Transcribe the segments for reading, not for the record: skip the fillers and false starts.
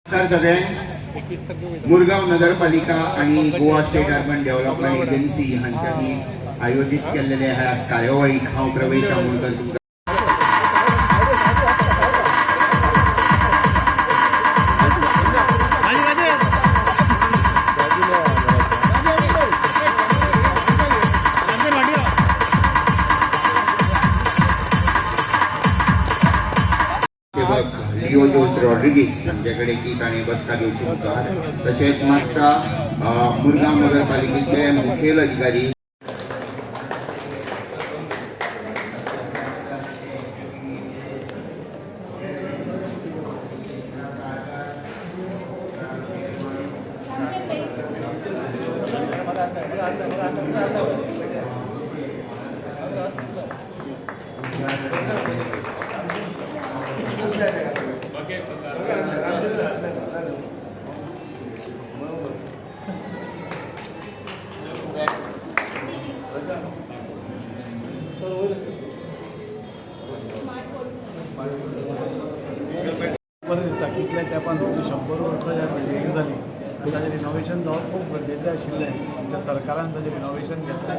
सगळ्यांक मुरगांव नगरपालिका आणि Goa state urban development agency हांच्यानी आयोजित केलेल्या ह्या कार्यावळीक हांव प्रवेश आमोणकर तुमकां लिओ जोस रॉड्रिगीस यांच्याकडे की ताणे बसका घेवची मुखार तशेंच मागता मुरगांव नगरपालिकेचे मुखेल अधिकारी बरें दिसता कितल्या तेंपान 100 वर्सां ह्या बिल्डिंगे जाली ताजें रिनोवेशन जावप खूब गरजेचें आशिल्लें. आमच्या सरकारान ताजें रिनोवेशन घेतलें.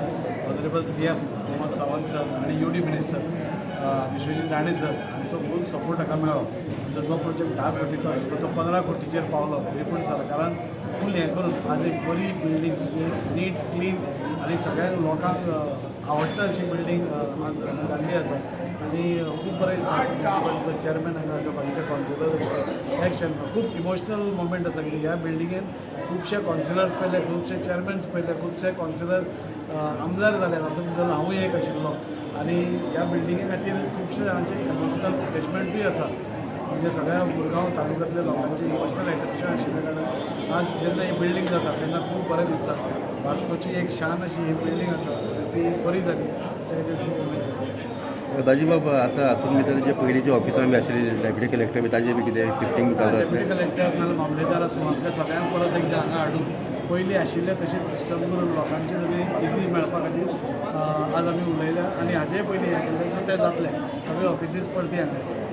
Honourable CM Pramod Sawant sir आनी UD minister Vishwajit Rane sir हांचो फूल सपोर्ट ताका मेळ्ळो. आमचो जो प्रोजेक्ट 10 कोटीचो आशिल्लो तो 15 कोटीचेर पावलो. तरी पूण सरकारान फूल हें करून आज एक बरी बिल्डींग नीट क्लीन आनी सगळ्या लोकांक आवडटा अशी बिल्डींग आज जाल्ली आसा. आनी खूब बरें म्युनिसिपालिटीचो चेअरमॅन हांगा आसा, बाकीचे कावन्सिलर एक्शन खूब इमोशनल मोमेंट आसा. कित्याक ह्या बिल्डिंगेन खुबशे कावन्सिलर्स पयले, खुबशे चेअरमॅन्स पयले, खुबशे कावन्सिलर आमदार जाले. तातूंत भितर हांवूय एक आशिल्लो. आनी ह्या बिल्डिंगे खातीर खुबशे जाणांचे इमोशनल अटॅचमेंटूय आसा. म्हणजे सगळ्या मुरगांव तालुक्यांतल्या लोकांचे इमोशनल अट्रॅक्शन आशिल्ल्या कारणान आज जेन्ना ही बिल्डींग जाता तेन्ना खूब बरें दिसता. वास्कोची एक शान अशी ही बिल्डींग आसा ती बरी जाली. तेजे खूब उमेद जाता. दाजीबाब आतां हातूंत भितर जे पयलींचे ऑफिसां बी आशिल्ली डेप्युटी कलेक्टर बी ताजें बी कितें शिफ्टिंग चालू डेप्युटी कलेक्टर नाजाल्यार मामलेदार आसूं हांकां सगळ्यांक परत एकदां हांगा हाडून पयलीं आशिल्ले तशेंच सिस्टम करून लोकांची सगळी इजी मेळपा खातीर आज आमी उलयल्या आनी हाजेय पयलीं हें केल्लें सो तें जातलें. सगळे ऑफिसीस परती हांगा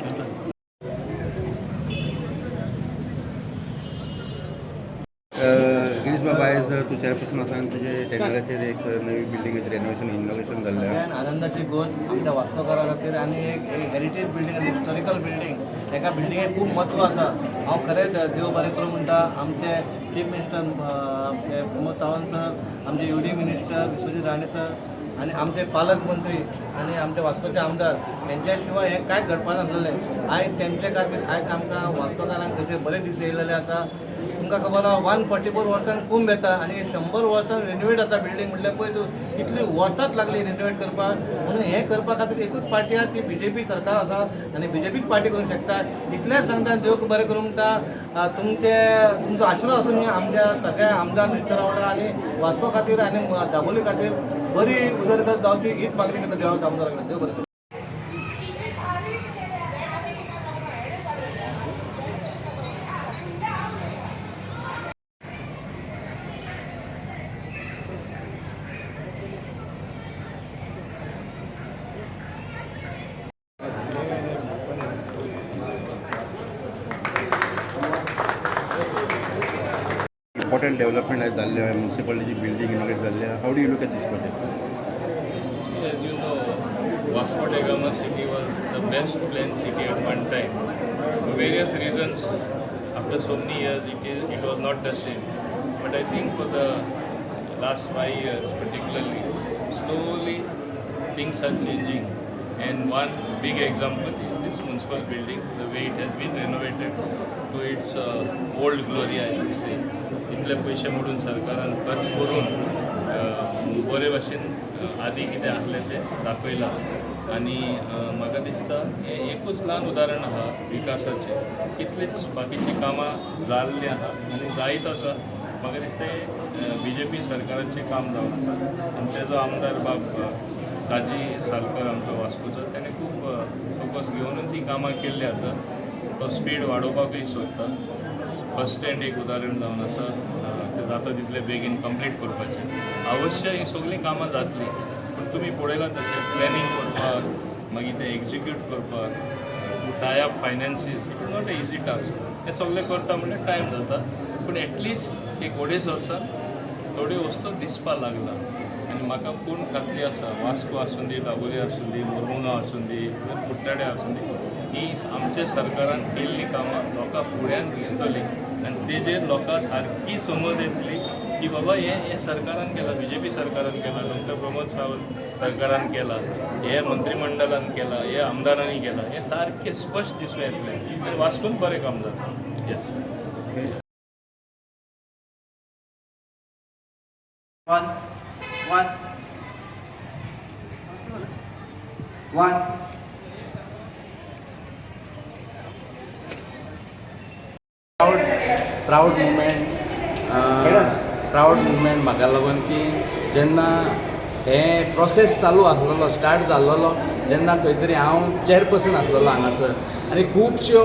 गिरीश बाबा आयज तूं चेअरपर्सन आसा आनी तुजे टेंडराचेर एक नवी बिल्डिंगेचें रेनोवेशन इनॉग्रेशन जाल्लें. सगळ्यान आनंदाची गोष्ट आमच्या वास्कोकारा खातीर आनी एक हेरिटेज बिल्डींग आनी हिस्टॉरिकल बिल्डींग ताका बिल्डिंगेक खूब म्हत्व आसा. हांव खरेंच देव बरें करूं म्हणटा आमचे चीफ मिनिस्टर आमचे प्रमोद सावंत सर, आमचे UD minister Vishwajit Rane sir आनी आमचे पालक मंत्री आनी आमचे वास्कोचे आमदार तेंच्या शिवाय हें कांय घडपा नासलेलें. आयज तेंचे खातीर आयज आमकां वास्कोकारांक खंयचे बरे दीस येयलेले आसा. तुमकां खबर आहा 144 वर्सान कुंभ येता आनी 100 वर्सान रिनोवेट जाता बिल्डींग. म्हटल्यार पळय तूं कितली वर्सांच लागली रिनोवेट करपाक. म्हणून हें करपा खातीर एकूच पार्टी आहा ती BJP सरकार आसा आनी BJPच पार्टी करूंक शकता. इतलेंच सांगता देव बरें करूं म्हणटा. तुमचो आशिर्वाद आसून आमच्या सगळ्या आमदार मिनिस्टरा वांगडा आनी वास्को खातीर आनी दाबोली खातीर बरी उदरगत जावची हीच मागणी करता देवा आमदारा कडेन. देव बरें करूं. Important development has done municipality building inaugurated जाल्लें. How do you look at this project? As you know, Vasco da Gama city was the best planned city at one time. For various reasons, after so many years, it was not the same. But I think for the last 5 years, particularly, slowly things are changing. And one big example is this municipal building, the way it has been renovated to its old glory, I should say. इतले पयशे मोडून सरकारान खर्च करून बरे भाशेन आदी कितें आसलें तें दाखयलां. आनी म्हाका दिसता हें एकूच ल्हान उदाहरण आहा विकासाचें. कितलींच बाकीचीं कामां जाल्लीं आहा आनी जायत आसा. म्हाका दिसता BJP सरकाराचें काम जावन आसा. आनी तेजो आमदार बाब ताजी सालकर आमचो वास्कोचो ताणें खूब फोकस घेवनूच ही कामां केल्लीं आसा. तो स्पीड वाडोवपाकूय सोदता. बस स्टँड एक उदाहरण जावन आसा. ते जाता तितले बेगीन कंप्लीट करपाचें. अवश्य ही सगळीं कामां जातलीं पूण तुमी पळयलां तशें प्लॅनिंग करपाक मागीर ते एक्झिक्यूट करपाक tie up finances it is not a easy task. हें सगळें करता म्हणल्यार टायम जाता पूण एटलिस्ट एक अडेच वर्सान थोड्यो वस्तू दिसपा लागला आनी म्हाका पूर्ण खात्री आसा वास्को आसूं दी दाबोळी आसूं दी मुर्मुगांव आसूं दी कुट्टाडे आसूं दी ही आमच्या सरकारान केल्लीं कामां लोकां फुड्यान दिसतलीं आनी तेजेर लोकां सारकी समज येतली की बाबा हे सरकारान केलां BJP सरकारान केलां डॉक्टर प्रमोद सावंत सरकारान केलां हे मंत्रिमंडळान केलां हे आमदारांनी केलां हें सारकें स्पश्ट दिसूं येतलें आनी वास्कोन बरें काम जाता येस प्राऊड मुवमेंट म्हाका लागून की जेन्ना हे प्रोसेस चालू आसलेलो स्टार्ट जाल्लो जेन्ना खंय तरी हांव चॅरपर्सन आसलेलो हांगासर आनी खुबश्यो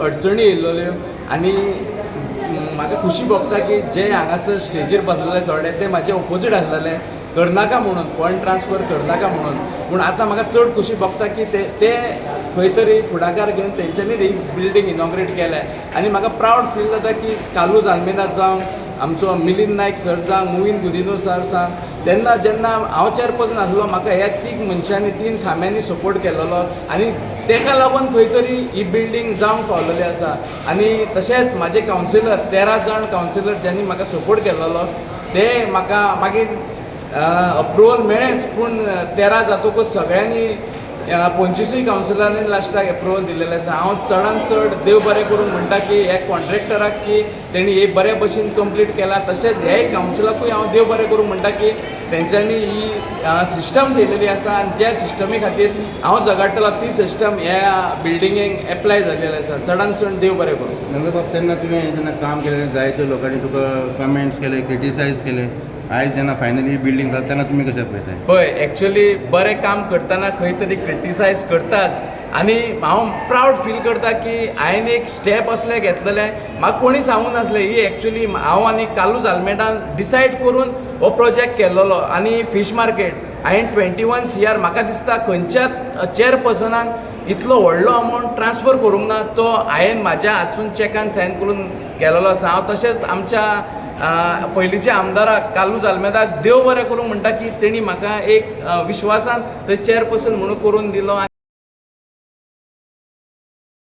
अडचणी येयल्ल्यो आनी म्हाका खुशी भोगता की जे हांगासर स्टेजीर बसलेले थोडे ते म्हाजे ऑपोजीट आसलेले करनाका म्हणून फंड ट्रान्सफर करनाका म्हणून पूण आतां म्हाका चड खुशी भोगता की ते खंय तरी फुडाकार घेवन तेंच्यांनी ही बिल्डींग इनॉग्रेट केल्या आनी म्हाका प्रावड फील जाता की कालूज आल्मेदा जावं आमचो मिलिंद नायक सर जावं मुवीन गुदिनो सर सांग तेन्ना जेन्ना हांव चॅरपर्सन आसलो म्हाका ह्या 3 मनशांनी 3 खांब्यांनी सपोर्ट केलेलो आनी तेका लागून खंय तरी ही बिल्डींग जावंक पावलेली आसा आनी तशेंच म्हाजे कावन्सिलर 13 जाण कावन्सिलर ज्यांनी म्हाका सपोर्ट केलेलो ते म्हाका मागीर अप्रुवल मेळ्ळेंच पूण 13 जातकूच सगळ्यांनी 25 कावन्सिलरांनी लास्टाक एप्रुवल दिलेलें आसा हांव चडांत चड देव बरें करूं म्हणटा की हे कॉन्ट्रॅक्टराक की तेणी हे बऱ्या भशेन कंप्लीट केला तशेंच हे कावन्सिलाकूय हांव देव बरें करूं म्हणटा की तेंच्यांनी ही सिस्टम थेयलेली आसा आनी त्या सिस्टमी खातीर हांव झगडटलो ती सिस्टम ह्या बिल्डिंगेक एप्लाय जाल्लेली आसा चडांत चड देव बरें करूं नंदबाब तेन्ना तुवें जेन्ना काम केलें जायत्या लोकांनी तुका कमेंट्स केले क्रिटिसायज केले आयज जेन्ना फायनली बिल्डींग जाता तेन्ना तुमी कशें पळयताय पळय एक्चुअली बरें काम करतना खंय तरी क्रिटिसायज करताच आनी हांव प्रावड फील करता की हांवें एक स्टेप असलें घेतलेलें म्हाका कोणी सांगूंक नासलें ही एक्चुअली हांव आनी कालूज आल्मेडान डिसायड करून हो प्रोजेक्ट केल्लो आनी फीश मार्केट हांवें 21 CR म्हाका दिसता खंयच्याच चॅरपर्सनाक इतलो व्हडलो अमावंट ट्रान्सफर करूंक ना तो हांवें म्हाज्या हातसून चॅकान सायन करून गेलोलो आसा हांव तशेंच आमच्या पयलींच्या आमदाराक कालूज आल्मेदाक देव बरें करूं म्हणटा की तेणी म्हाका एक विश्वासान थंय चॅरपर्सन म्हणून करून दिलो